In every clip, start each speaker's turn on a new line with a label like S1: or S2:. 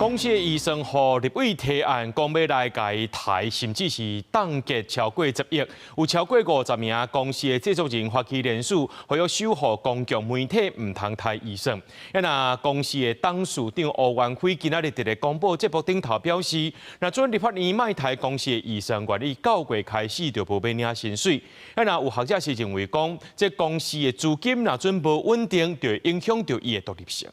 S1: 公司的醫生和立委提案，講要來改台，甚至是凍結超過10億，有超過50名公司的製作人發起聯署，還有守護公共媒體唔通台醫生。那公司的董事長歐元輝今仔日佇個廣播節目頂頭表示，那準立法院賣台公司的醫生，原來9月開始就無要領薪水。那有學者是認為講，這公司的資金若準無穩定，就會影響到伊的獨立性。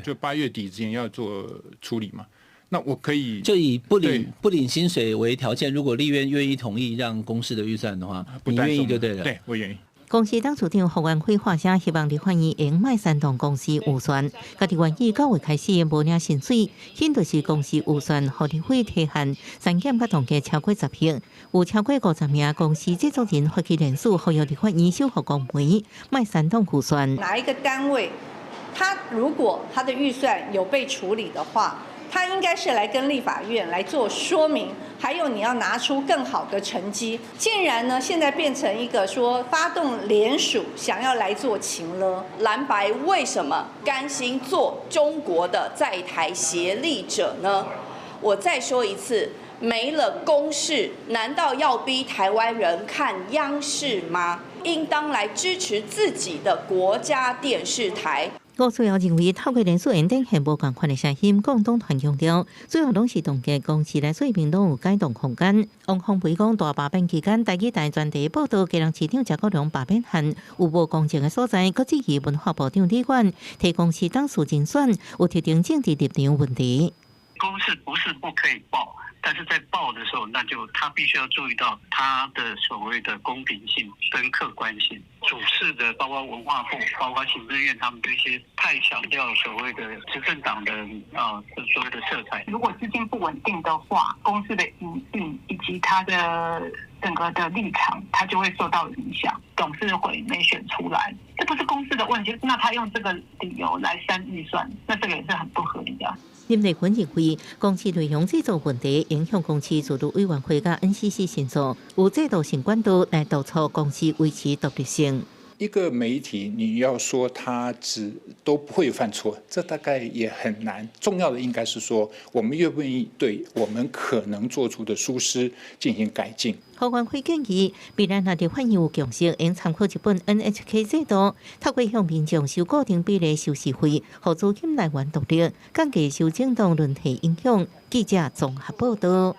S2: 就8月底之前要做處理嘛，那我可以
S3: 就以不領薪水為條件，如果立院願意同意讓公司的預算的話，你願意就對了。
S2: 對，我願意。
S4: 公司董事長侯元輝話聲，希望立法院應賣煽動公司預算，家己願意9月開始無領薪水，顯就是公司預算互立法提限，刪減甲凍結超過10億，有超過50名公司製作人發起聯署，呼籲立法院守護公媒賣煽動預算。
S5: 哪一個單位？如果他的預算有被處理的話，他應該是來跟立法院來做說明，還有你要拿出更好的成績。竟然呢，現在變成一個說發動聯署，想要來做情勒。
S6: 藍白為什麼甘心做中國的在台協力者呢？我再說一次，沒了公視，難道要逼台灣人看央視嗎？應當來支持自己的國家電視台。
S4: 我主要認為，透過聯署演定係無共款的聲音，共黨團強調，最後攏是凍結公司來水平攏有改動空間。王鴻培講，大罷免期間，台記大專題報道，基隆市長賈國良罷免案有無公正的所在，擱質疑文化部長李遠提公司董事競選有特定政治立場問題。
S7: 公司不是不可以報，但是在報的時候，那就他必須要注意到他的所謂的公平性跟客觀性。主事的包括文化部、包括行政院，他們這些太強調所謂的執政黨的所謂的色彩。
S8: 如果資金不穩定的話，公司的營運以及它的整個的立場，它就會受到影響。董事會沒選出來，這不是公司的問題，那他用這個理由來刪預算，那這個也是很不合理的。
S4: 林立芬認為，公司內容製造問題影響公司自主委員會甲 NCC 申訴，有制度性管道來督促公司維持獨立性。
S2: 一個媒體，你要說他都不會犯錯，這大概也很難。重要的應該是說，我們願不願意對我們可能做出的疏失進行改進。
S4: 侯元輝建議，未來若立法院有共識，應參考日本 NHK 制度，透過向民眾收固定比例收視費，讓資金來源獨立，降低受政黨輪替影響。記者綜合報道。